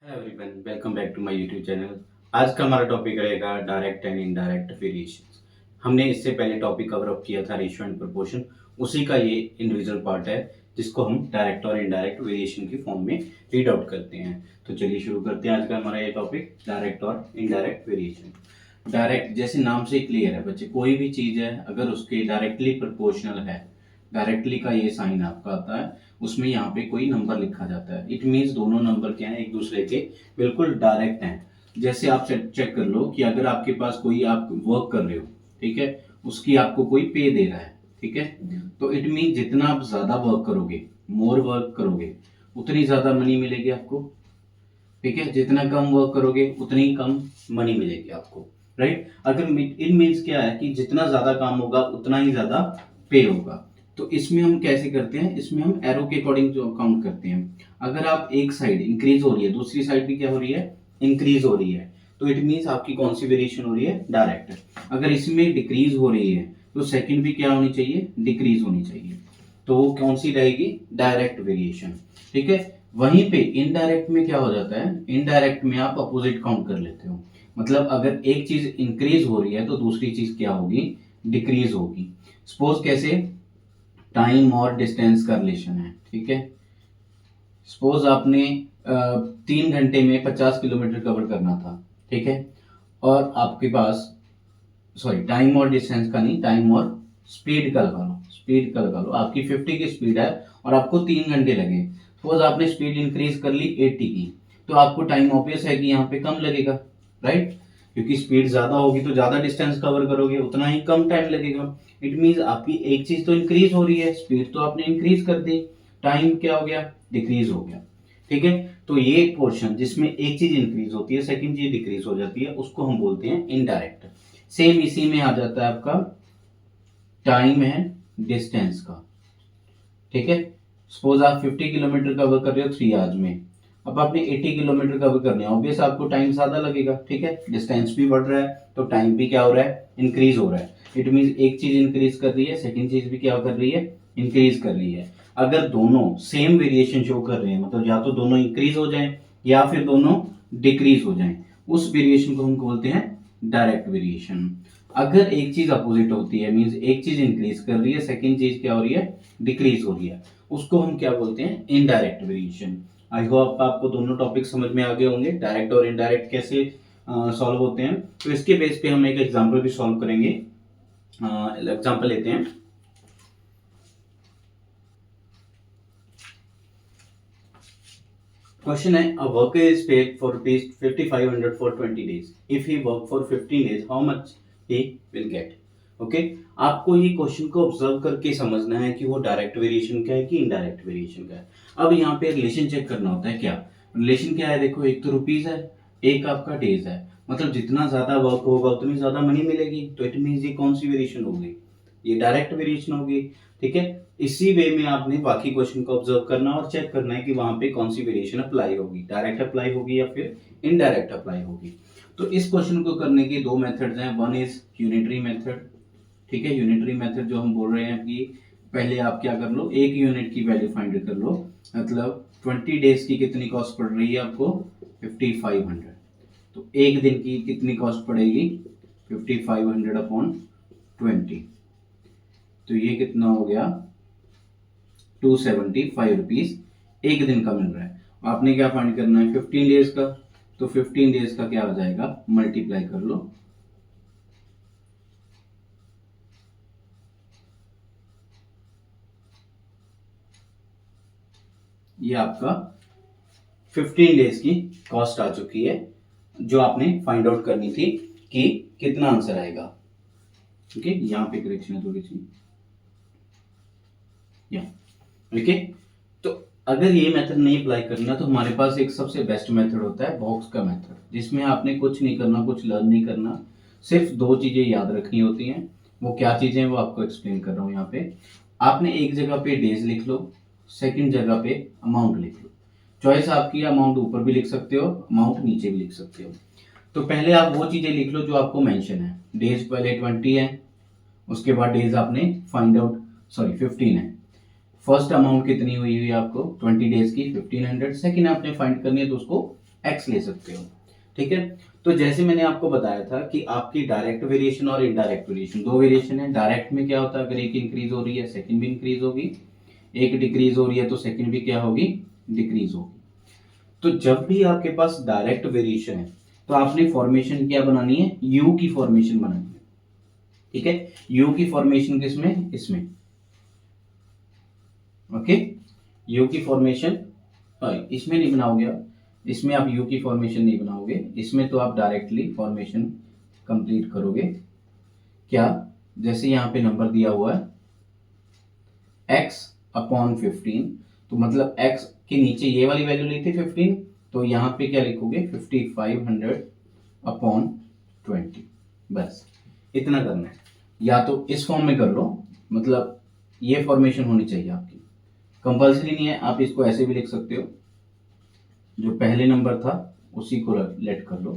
Everyone welcome back to my YouTube channel. आज का हमारा टॉपिक रहेगा डायरेक्ट एंड इनडायरेक्ट वेरिएशंस। हमने इससे पहले टॉपिक कवर अप किया था रेशियो एंड प्रोपोर्शन, उसी का ये इंडिविजुअल पार्ट है जिसको हम डायरेक्ट और इनडायरेक्ट वेरिएशन की फॉर्म में रीड आउट करते हैं। तो चलिए शुरू करते हैं आज का हमारा ये टॉपिक डायरेक्ट और इनडायरेक्ट वेरिएशन। डायरेक्ट जैसे नाम से क्लियर है बच्चे, कोई भी चीज़ है अगर उसके डायरेक्टली प्रोपोर्शनल है, डायरेक्टली का ये साइन आपका आता है, उसमें यहाँ पे कोई नंबर लिखा जाता है। इट मीन्स दोनों नंबर क्या है, एक दूसरे के बिल्कुल डायरेक्ट हैं। जैसे आप चेक कर लो कि अगर आपके पास कोई आप वर्क कर रहे हो, ठीक है, उसकी आपको कोई पे दे रहा है, ठीक है, तो इट मीन जितना आप ज्यादा वर्क करोगे, मोर वर्क करोगे, उतनी ज्यादा मनी मिलेगी आपको। ठीक है, जितना कम वर्क करोगे उतनी कम मनी मिलेगी आपको, राइट। अगर इन मीन्स क्या है कि जितना ज्यादा काम होगा उतना ही ज्यादा पे होगा। तो इसमें हम कैसे करते हैं, इसमें हम एरो के अकॉर्डिंग जो काउंट करते हैं। अगर आप एक साइड इंक्रीज हो रही है, दूसरी साइड भी क्या हो रही है, इंक्रीज हो रही है, तो इट मीन्स आपकी कौन सी वेरिएशन हो रही है, डायरेक्ट। अगर इसमें डिक्रीज हो रही है तो सेकंड भी क्या होनी चाहिए, डिक्रीज होनी चाहिए। तो वो कौन सी रहेगी, डायरेक्ट वेरिएशन। ठीक है, वहीं पे इनडायरेक्ट में क्या हो जाता है, इनडायरेक्ट में आप अपोजिट काउंट कर लेते हो। मतलब अगर एक चीज इंक्रीज हो रही है तो दूसरी चीज क्या होगी, डिक्रीज होगी। सपोज कैसे, टाइम और डिस्टेंस का रिलेशन है, ठीक है। सपोज आपने 3 घंटे में 50 किलोमीटर कवर करना था, ठीक है, और आपके पास, सॉरी टाइम और डिस्टेंस का नहीं, टाइम और स्पीड का लगा लो, स्पीड का लगा लो। आपकी 50 की स्पीड है और आपको 3 घंटे लगे। सपोज आपने स्पीड इंक्रीज कर ली 80 की, तो आपको टाइम ऑब्वियस है कि यहाँ पे कम लगेगा, राइट, क्योंकि स्पीड ज्यादा होगी तो ज्यादा डिस्टेंस कवर करोगे, उतना ही कम टाइम लगेगा। इट मीन्स आपकी एक चीज तो इंक्रीज हो रही है, स्पीड तो आपने इंक्रीज कर दी, टाइम क्या हो गया, डिक्रीज हो गया। ठीक है, तो ये पोर्शन जिसमें एक चीज इंक्रीज होती है सेकंड चीज डिक्रीज हो जाती है, उसको हम बोलते हैं इनडायरेक्ट। सेम इसी में आ जाता है आपका टाइम एंड डिस्टेंस का। ठीक है, सपोज आप 50 किलोमीटर कवर कर रहे हो 3 आवर्स में, अब आपने 80 किलोमीटर कवर करने हैं, ऑब्वियस आपको टाइम ज्यादा लगेगा। ठीक है, डिस्टेंस भी बढ़ रहा है तो टाइम भी क्या हो रहा है, इंक्रीज हो रहा है। इट मीन्स एक चीज इंक्रीज कर रही है, सेकंड चीज भी क्या कर रही है, इंक्रीज कर रही है। अगर दोनों सेम वेरिएशन शो कर रहे हैं, मतलब या तो दोनों इंक्रीज हो जाएं या फिर दोनों डिक्रीज हो जाएं, उस वेरिएशन को हम बोलते हैं डायरेक्ट वेरिएशन। अगर एक चीज अपोजिट होती है, मींस एक चीज इंक्रीज कर रही है, सेकंड चीज क्या हो रही है, डिक्रीज हो रही है, उसको हम क्या बोलते हैं, इनडायरेक्ट वेरिएशन। आई होप आपको दोनों टॉपिक समझ में आ गए होंगे, डायरेक्ट और इनडायरेक्ट कैसे सॉल्व होते हैं। तो इसके बेस पे हम एक एग्जांपल भी सॉल्व करेंगे। एग्जांपल लेते हैं। क्वेश्चन है, a worker is paid for ₹5500 for 20 days। If he work for 15 days, how much he will get. Okay, आपको ये क्वेश्चन को ऑब्जर्व करके समझना है कि वो डायरेक्ट वेरिएशन का है कि इनडायरेक्ट वेरिएशन का है। अब यहाँ पे रिलेशन चेक करना होता है। क्या रिलेशन क्या है, देखो, एक तो रुपीज है, एक आपका डेज है। मतलब जितना ज्यादा वर्क होगा उतनी ज्यादा मनी मिलेगी, तो इट मीन्स ये कौन सी वेरिएशन होगी, ये डायरेक्ट वेरिएशन होगी। ठीक है, इसी वे में आपने बाकी क्वेश्चन को ऑब्जर्व करना और चेक करना है कि वहां पे कौन सी वेरिएशन अप्लाई होगी, डायरेक्ट अप्लाई होगी या फिर इनडायरेक्ट अप्लाई होगी। तो इस क्वेश्चन को करने के दो मेथड्स हैं। One is unitary method. ठीक है, यूनिटरी मेथड जो हम बोल रहे हैं कि पहले आप क्या कर लो, एक यूनिट की वैल्यू फाइंड कर लो। मतलब 20 डेज की कितनी कॉस्ट पड़ रही है आपको, 5500। तो एक दिन की कितनी कॉस्ट पड़ेगी, 5500 अपॉन 20, तो ये कितना हो गया, 275 रुपीज एक दिन का मिल रहा है। आपने क्या फाइंड करना है, 15 डेज का, तो 15 डेज का क्या हो जाएगा, मल्टीप्लाई कर लो। ये आपका 15 डेज की कॉस्ट आ चुकी है, जो आपने फाइंड आउट करनी थी कि कितना आंसर आएगा। ठीक है, यहां पे करेक्शन है थोड़ी सी, ओके। तो अगर ये मेथड नहीं अप्लाई करना तो हमारे पास एक सबसे बेस्ट मेथड होता है बॉक्स का मेथड, जिसमें आपने कुछ नहीं करना, कुछ लर्न नहीं करना, सिर्फ दो चीजें याद रखनी होती हैं। वो क्या चीजें हैं वो आपको एक्सप्लेन कर रहा हूँ यहाँ पे। आपने एक जगह पे डेज लिख लो, सेकंड जगह पे अमाउंट लिख लो। चॉइस आपकी, अमाउंट ऊपर भी लिख सकते हो, अमाउंट नीचे भी लिख सकते हो। तो पहले आप वो चीजें लिख लो जो आपको मेंशन है। डेज पहले 20 है, उसके बाद डेज आपने फाइंड आउट, सॉरी 15 है। फर्स्ट अमाउंट कितनी हुई हुई आपको 20 डेज की, 1500। सेकंड आपने फाइंड करनी है तो उसको x ले सकते हो। ठीक है, तो जैसे मैंने आपको बताया था कि आपकी डायरेक्ट वेरिएशन और इनडायरेक्ट वेरिएशन, दो वेरिएशन है। डायरेक्ट में क्या होता है, अगर एक इंक्रीज हो रही है सेकंड भी इंक्रीज होगी, एक डिक्रीज हो रही है तो सेकंड भी क्या होगी, डिक्रीज होगी। तो जब भी आपके पास डायरेक्ट वेरिएशन है तो आपने फॉर्मेशन क्या बनानी है, यू की फॉर्मेशन बनानी है। ठीक है, यू की फॉर्मेशन किसमें, इसमें। ओके, यू की फॉर्मेशन इसमें नहीं बनाओगे आप, इसमें आप यू की फॉर्मेशन नहीं बनाओगे, इसमें तो आप डायरेक्टली फॉर्मेशन कंप्लीट करोगे। क्या, जैसे यहाँ पे नंबर दिया हुआ है x अपॉन 15, तो मतलब x के नीचे ये वाली वैल्यू ली थी 15, तो यहाँ पे क्या लिखोगे 5500 अपॉन 20, बस इतना करना है। या तो इस फॉर्म में कर लो, मतलब ये फॉर्मेशन होनी चाहिए आपकी, कंपल्सरी नहीं है, आप इसको ऐसे भी लिख सकते हो, जो पहले नंबर था उसी को लेट कर लो।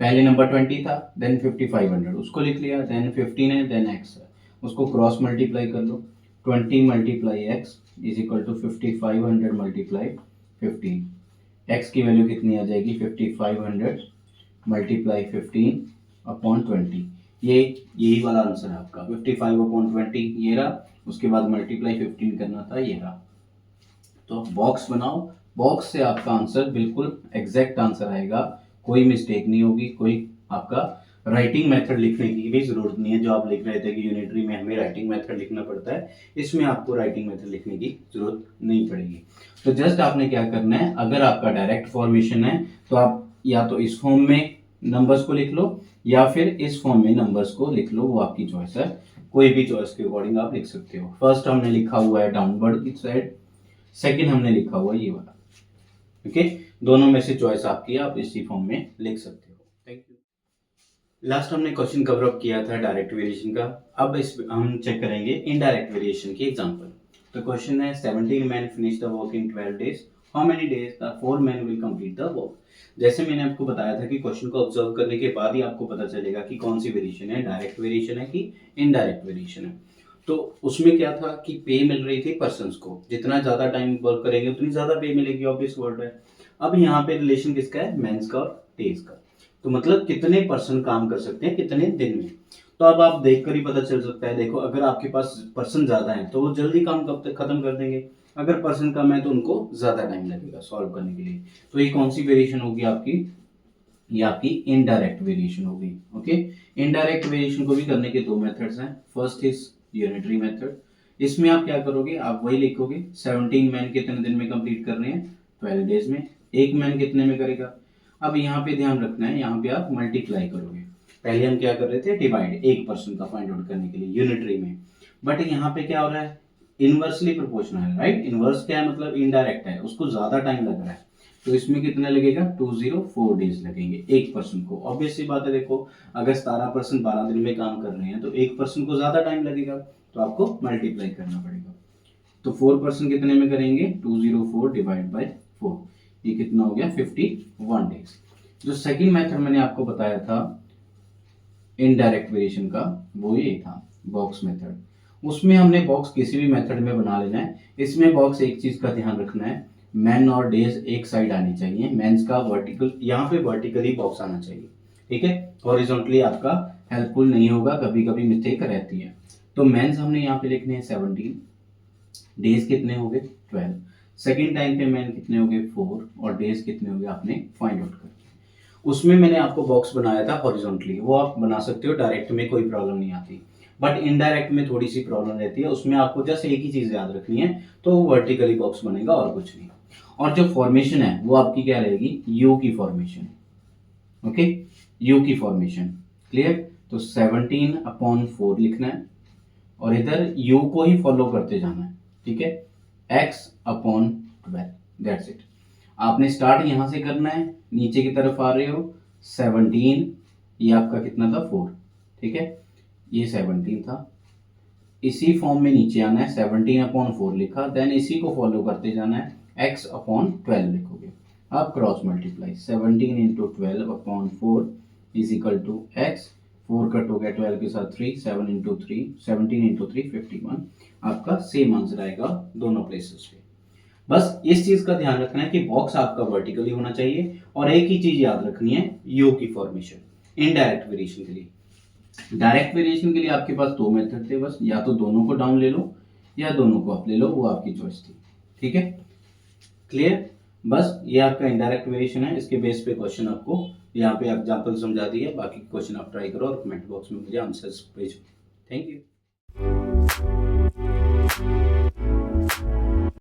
पहले नंबर 20 था, देन 5500 उसको लिख लिया, देन 15 है, देन x है, उसको क्रॉस मल्टीप्लाई कर लो। 20 multiply x is equal to 5500 multiply 15, x की वैल्यू कितनी आ जाएगी 5500 मल्टीप्लाई 15 अपॉन 20, ये यही वाला आंसर है आपका 55 अपॉन 20 ये रहा, उसके बाद मल्टीप्लाई 15 करना था, ये रहा। तो बॉक्स बनाओ, बॉक्स से आपका आंसर बिल्कुल एग्जैक्ट आंसर आएगा, कोई मिस्टेक नहीं होगी, कोई आपका राइटिंग मेथड लिखने की भी जरूरत नहीं है। जो आप लिख रहे थे कि यूनिटरी में हमें राइटिंग मेथड लिखना पड़ता है, इसमें आपको राइटिंग मेथड लिखने की जरूरत नहीं पड़ेगी। तो जस्ट आपने क्या करना है, अगर आपका डायरेक्ट फॉर्मेशन है तो आप या तो इस फॉर्म में नंबर्स को लिख लो या फिर इस फॉर्म में नंबर्स को लिख लो, वो आपकी चॉइस है, कोई भी चॉइस के अकॉर्डिंग आप लिख सकते हो। फर्स्ट हमने लिखा हुआ है डाउनवर्ड की साइड, सेकंड हमने लिखा हुआ है ये वाला। ओके, दोनों में से चॉइस आपकी है, आप इसी फॉर्म में लिख सकते हो। Thank you. लास्ट हमने क्वेश्चन कवर अप किया था डायरेक्ट वेरिएशन का, अब इस हम चेक करेंगे इनडायरेक्ट वेरिएशन की एग्जांपल। तो क्वेश्चन है 17 man finish the work in 12 days, how many days the 4 man will complete the work. जैसे मैंने आपको बताया था कि क्वेश्चन को ऑब्जर्व करने के बाद ही आपको पता चलेगा कि कौन सी वेरिएशन है, डायरेक्ट वेरिएशन है कि इनडायरेक्ट वेरिएशन है। तो उसमें क्या था कि पे मिल रही थी पर्सन्स को, जितना ज्यादा टाइम वर्क करेंगे उतनी ज्यादा पे मिलेगी, ऑब्वियस वर्ड है। अब यहाँ पे रिलेशन किसका है, मेंस का और डेज का, तो मतलब कितने पर्सन काम कर सकते हैं कितने दिन में। तो अब आप देखकर ही पता चल सकता है, देखो अगर आपके पास पर्सन ज्यादा है तो वो जल्दी काम कब तक खत्म कर देंगे, अगर पर्सन कम है तो उनको ज्यादा टाइम लगेगा सॉल्व करने के लिए। तो ये कौन सी वेरिएशन होगी आपकी, ये आपकी इनडायरेक्ट वेरिएशन होगी। ओके, इनडायरेक्ट वेरिएशन को भी करने के दो मेथड्स हैं, फर्स्ट इज यूनिटरी मेथड। इसमें आप क्या करोगे, आप वही लिखोगे 17 मैन कितने दिन में कंप्लीट कर रहे हैं, 12 डेज में। एक मैन कितने में करेगा, अब यहाँ पे ध्यान रखना है, यहाँ पे आप मल्टीप्लाई करोगे। पहले हम क्या कर रहे थे, डिवाइड, एक पर्सन का फाइंड आउट करने के लिए यूनिटरी में, बट यहाँ पे क्या हो रहा है, इनवर्सली प्रोपोर्शनल है, राइट। इनवर्स क्या है, मतलब इनडायरेक्ट है, उसको ज्यादा टाइम लग रहा है, तो इसमें कितना लगेगा 204 डेज लगेंगे एक पर्सन को। ऑब्वियस सी बात है, देखो अगर 17% 12 दिन में काम कर रहे हैं तो एक पर्सन को ज्यादा टाइम लगेगा, तो आपको मल्टीप्लाई करना पड़ेगा। तो 4% कितने में करेंगे, 204 डिवाइड बाय 4, ये कितना हो गया 51 डेज। जो सेकंड मेथड मैंने आपको बताया था इनडायरेक्ट वेरिएशन का, वो ये था बॉक्स मेथड। उसमें हमने बॉक्स किसी भी मेथड में बना लेना है, इसमें बॉक्स एक चीज का ध्यान रखना है, मैन और डेज एक साइड आनी चाहिए, मेंस का वर्टिकल, यहाँ पे वर्टिकली बॉक्स आना चाहिए, ठीक है। हॉरिजॉन्टली आपका हेल्पफुल नहीं होगा, कभी कभी मिस्टेक रहती है। तो मेंस हमने यहाँ पे लिखने हैं 17, डेज कितने हो गए 12, सेकेंड टाइम पे मैन कितने हो गए 4, और डेज कितने हो गए आपने फाइंड आउट कर। उसमें मैंने आपको बॉक्स बनाया था हॉरिजॉन्टली, वो आप बना सकते हो, डायरेक्ट में कोई प्रॉब्लम नहीं आती, बट इनडायरेक्ट में थोड़ी सी प्रॉब्लम रहती है, उसमें आपको जस्ट एक ही चीज याद रखनी है, तो वर्टिकली बॉक्स बनेगा और कुछ नहीं। और जो फॉर्मेशन है वो आपकी क्या रहेगी, यू की फॉर्मेशन। ओके, यू की फॉर्मेशन क्लियर। तो 17 अपॉन 4 लिखना है और इधर यू को ही फॉलो करते जाना है, ठीक है। x upon 12, that's it. आपने स्टार्ट यहां से करना है, नीचे की तरफ आ रहे हो 17, ये आपका कितना था 4, ठीक है, ये 17 था, इसी फॉर्म में नीचे आना है, 17 अपॉन 4 लिखा, देन इसी को फॉलो करते जाना है, x अपॉन 12 लिखोगे, आप cross multiply 17 into 12 upon 4 is equal to x, 4 cut हो गया 12 के साथ 3, 7 इंटू 3, 17 इंटू 3 51, आपका सेम आंसर आएगा दोनों प्लेसेस पे। बस इस चीज का ध्यान रखना है कि बॉक्स आपका वर्टिकली होना चाहिए, और एक ही चीज याद रखनी है, यू की फॉर्मेशन। इनडायरेक्ट वेरिएशन के लिए, डायरेक्ट वेरिएशन के लिए आपके पास दो मेथड थे बस, या तो दोनों को डाउन ले लो या दोनों को अप ले लो, वो आपकी चॉइस थी। ठीक है, क्लियर। बस ये आपका इनडायरेक्ट वेरिएशन है, इसके बेस पे क्वेश्चन आपको यहाँ पे एग्जाम्पल समझा दिए, बाकी क्वेश्चन आप ट्राई करो और कमेंट बॉक्स में मुझे आंसर्स भेजो। Thank you.